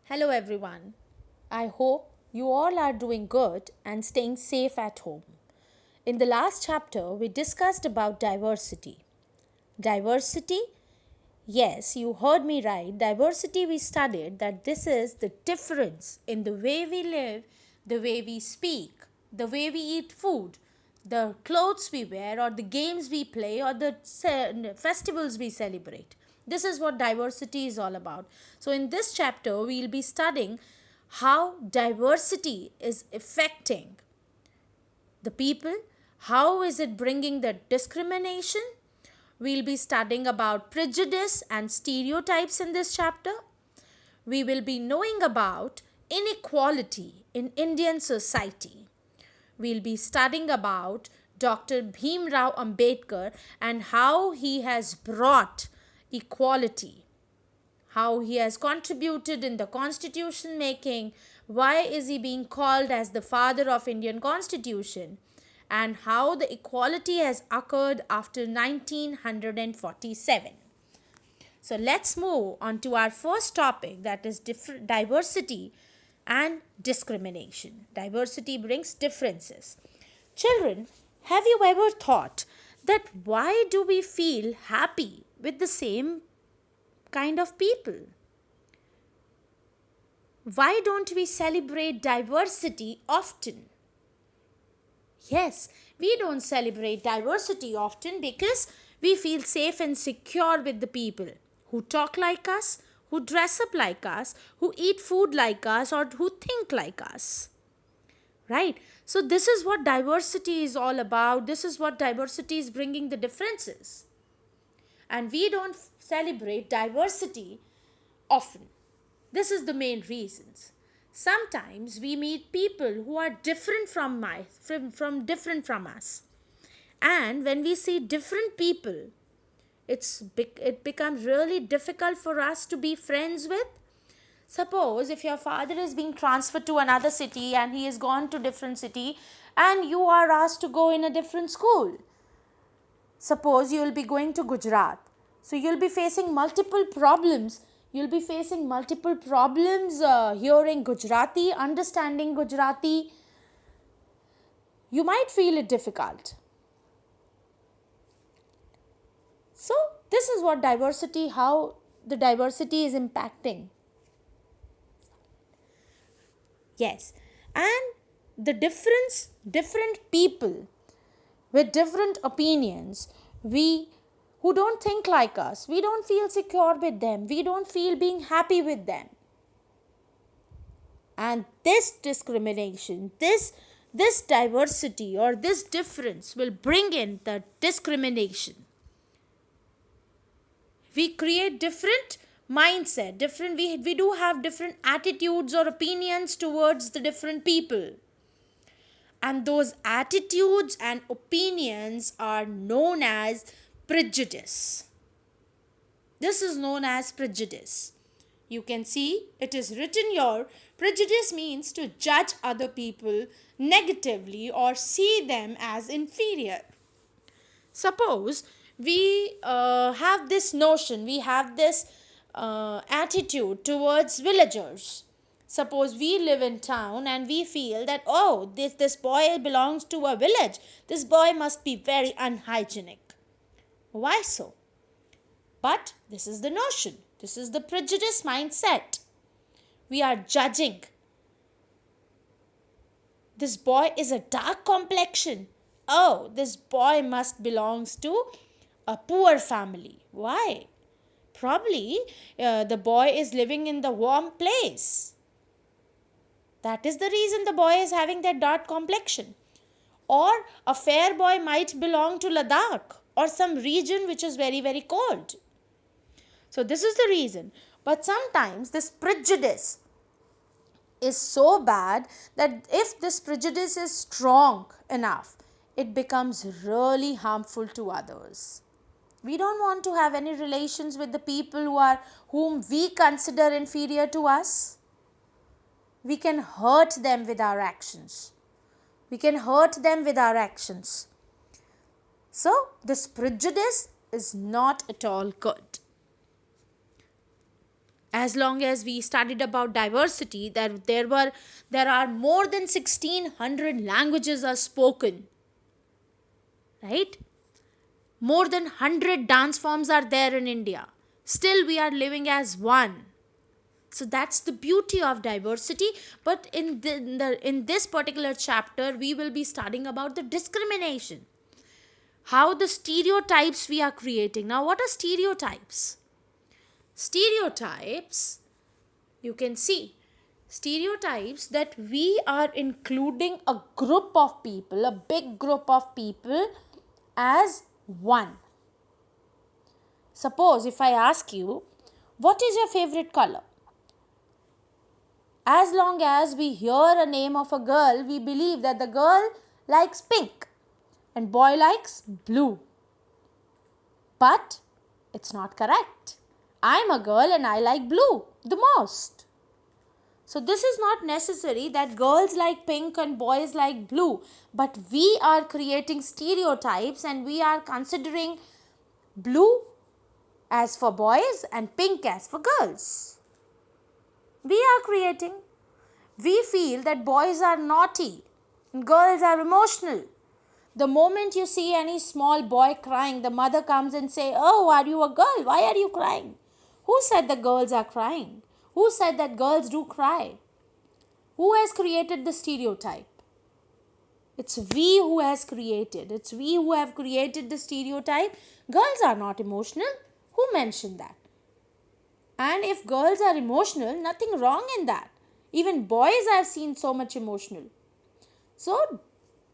Hello everyone. I hope you all are doing good and staying safe at home. In the last chapter, we discussed about diversity. Diversity? Yes, you heard me right. Diversity, we studied that this is the difference in the way we live, the way we speak, the way we eat food, the clothes we wear, or the games we play, or the festivals we celebrate. This is what diversity is all about. So, in this chapter, we'll be studying how diversity is affecting the people, how is it bringing the discrimination. We'll be studying about prejudice and stereotypes in this chapter. We will be knowing about inequality in Indian society. We'll be studying about Dr. Bhim Rao Ambedkar and how he has brought equality, how he has contributed in the constitution making, why is he being called as the father of Indian constitution, and how the equality has occurred after 1947. So let's move on to our first topic, that is diversity and discrimination. Diversity brings differences. Children, have you ever thought that why do we feel happy with the same kind of people? Why don't we celebrate diversity often? Yes, we don't celebrate diversity often because we feel safe and secure with the people who talk like us, who dress up like us, who eat food like us, or who think like us. Right? So, this is what diversity is all about. This is what diversity is bringing the differences. And we don't celebrate diversity often. This is the main reasons. Sometimes we meet people who are different from us. And when we see different people, it becomes really difficult for us to be friends with. Suppose if your father is being transferred to another city and he has gone to different city and you are asked to go in a different school. Suppose you will be going to Gujarat. So you'll be facing multiple problems. Hearing Gujarati, understanding Gujarati. You might feel it difficult. So this is what how the diversity is impacting. Yes, and the different people with different opinions, who don't think like us, we don't feel secure with them, we don't feel being happy with them. And this discrimination, this diversity or this difference will bring in the discrimination. We create different mindset, we do have different attitudes or opinions towards the different people. And those attitudes and opinions are known as prejudice. This is known as prejudice. You can see it is written here. Prejudice means to judge other people negatively or see them as inferior. Suppose we have this notion, we have this attitude towards villagers. Suppose we live in town and we feel that, oh, this boy belongs to a village. This boy must be very unhygienic. Why so? But this is the notion. This is the prejudice mindset. We are judging. This boy is a dark complexion. Oh, this boy must belongs to a poor family. Why? Probably the boy is living in the warm place. That is the reason the boy is having that dark complexion. Or a fair boy might belong to Ladakh or some region which is very, very cold. So this is the reason. But sometimes this prejudice is so bad that if this prejudice is strong enough, it becomes really harmful to others. We don't want to have any relations with the people whom we consider inferior to us. We can hurt them with our actions. So, this prejudice is not at all good. As long as we studied about diversity, that there are more than 1600 languages are spoken, right? More than 100 dance forms are there in India. Still we are living as one. So that's the beauty of diversity. But in this particular chapter, we will be studying about the discrimination, how the stereotypes we are creating. Now, what are stereotypes? Stereotypes, you can see, stereotypes that we are including a group of people, a big group of people, as one. Suppose if I ask you, what is your favorite color? As long as we hear a name of a girl, we believe that the girl likes pink and boy likes blue. But it's not correct. I'm a girl and I like blue the most. So this is not necessary that girls like pink and boys like blue. But we are creating stereotypes and we are considering blue as for boys and pink as for girls. We are creating. We feel that boys are naughty and girls are emotional. The moment you see any small boy crying, the mother comes and say, "Oh, are you a girl? Why are you crying?" Who said that girls are crying? Who said that girls do cry? Who has created the stereotype? It's we who has created. It's we who have created the stereotype. Girls are not emotional. Who mentioned that? And if girls are emotional, nothing wrong in that. Even boys I have seen so much emotional. So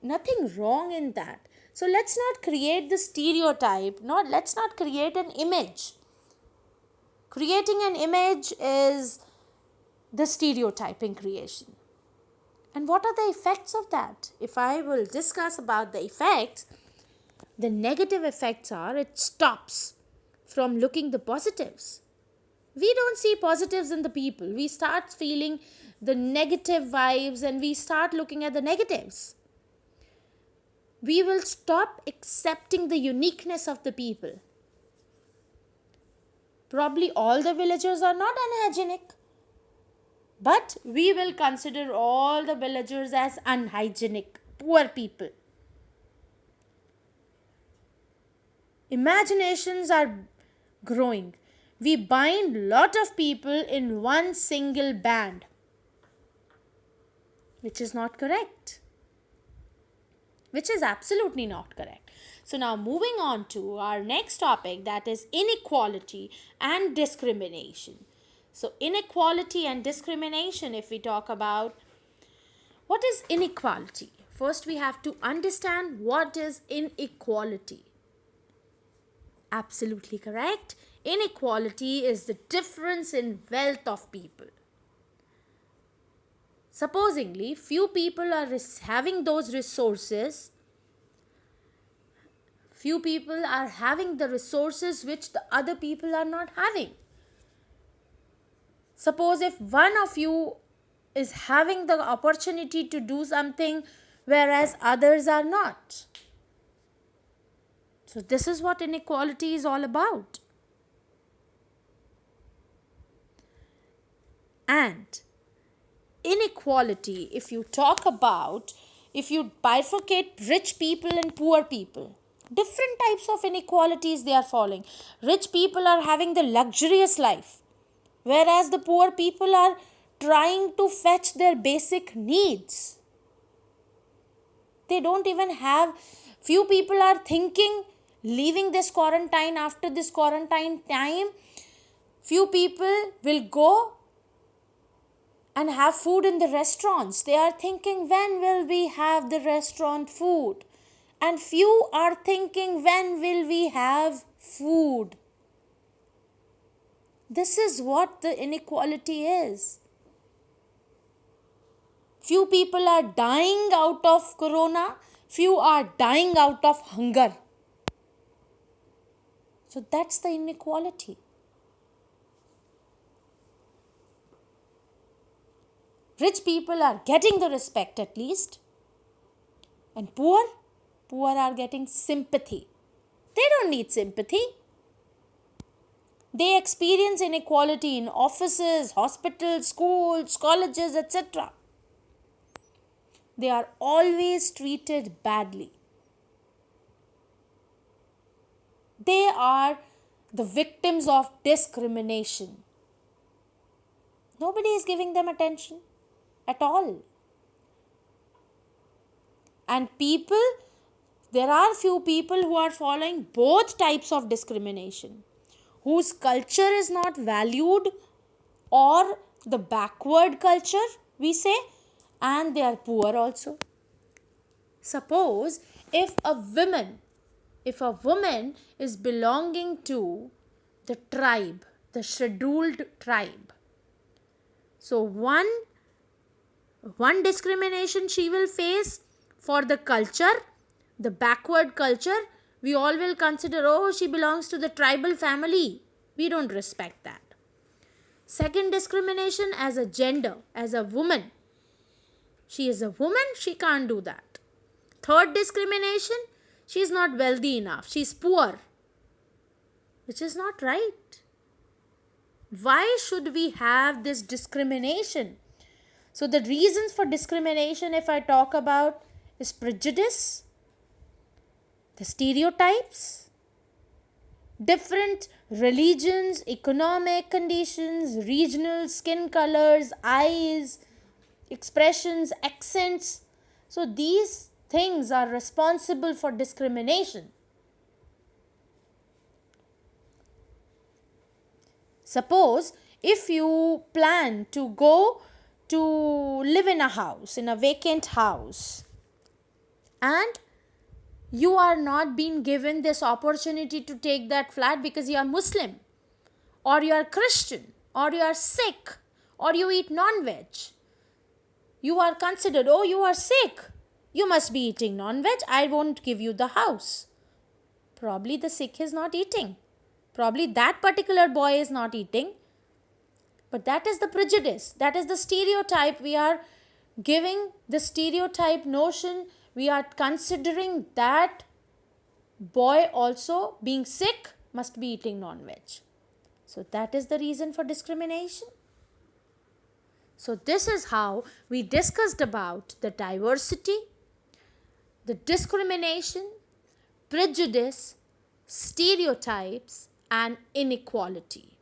nothing wrong in that. So let's not create the stereotype. Let's not create an image. Creating an image is the stereotyping creation. And what are the effects of that? If I will discuss about the effects, the negative effects are it stops from looking the positives. We don't see positives in the people. We start feeling the negative vibes and we start looking at the negatives. We will stop accepting the uniqueness of the people. Probably all the villagers are not unhygienic, but we will consider all the villagers as unhygienic, poor people. Imaginations are growing. We bind lot of people in one single band, which is not correct. Which is absolutely not correct. So now moving on to our next topic, that is inequality and discrimination. So inequality and discrimination, if we talk about, what is inequality? First we have to understand what is inequality. Absolutely correct. Inequality is the difference in wealth of people. Supposingly, few people are having those resources. Few people are having the resources which the other people are not having. Suppose if one of you is having the opportunity to do something whereas others are not. So this is what inequality is all about. And inequality, if you talk about, if you bifurcate rich people and poor people, different types of inequalities they are following. Rich people are having the luxurious life, whereas the poor people are trying to fetch their basic needs. They don't even have, few people are thinking leaving this quarantine. After this quarantine time, few people will go and have food in the restaurants. They are thinking, when will we have the restaurant food? And few are thinking, when will we have food? This is what the inequality is. Few people are dying out of corona, few are dying out of hunger. So that's the inequality. Rich people are getting the respect at least, and poor are getting sympathy. They don't need sympathy. They experience inequality in offices, hospitals, schools, colleges, etc. They are always treated badly. They are the victims of discrimination. Nobody is giving them attention at all. And there are few people who are following both types of discrimination, whose culture is not valued, or the backward culture, we say, and they are poor also. Suppose if a woman is belonging to the tribe, the scheduled tribe, so one discrimination she will face for the culture, the backward culture. We all will consider, oh, she belongs to the tribal family, we don't respect that. Second discrimination, as a gender, as a woman, she is a woman, she can't do that. Third discrimination, she is not wealthy enough, she is poor, which is not right. Why should we have this discrimination? So the reasons for discrimination, if I talk about, is prejudice, the stereotypes, different religions, economic conditions, regional skin colors, eyes, expressions, accents. So these things are responsible for discrimination. Suppose if you plan to go to live in a house, in a vacant house, and you are not being given this opportunity to take that flat because you are Muslim, or you are Christian, or you are Sikh, or you eat non-veg. You are considered, oh, you are Sikh, you must be eating non-veg, I won't give you the house. Probably the Sikh is not eating. Probably that particular boy is not eating. But that is the prejudice. That is the stereotype. We are giving the stereotype notion. We are considering that boy also, being Sikh, must be eating non-veg. So that is the reason for discrimination. So this is how we discussed about the diversity, the discrimination, prejudice, stereotypes, and inequality.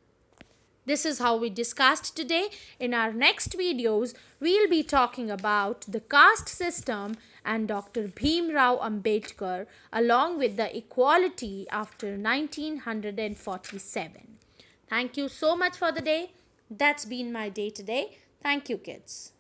This is how we discussed today. In our next videos, we'll be talking about the caste system and Dr. Bhim Rao Ambedkar, along with the equality after 1947. Thank you so much for the day. That's been my day today. Thank you, kids.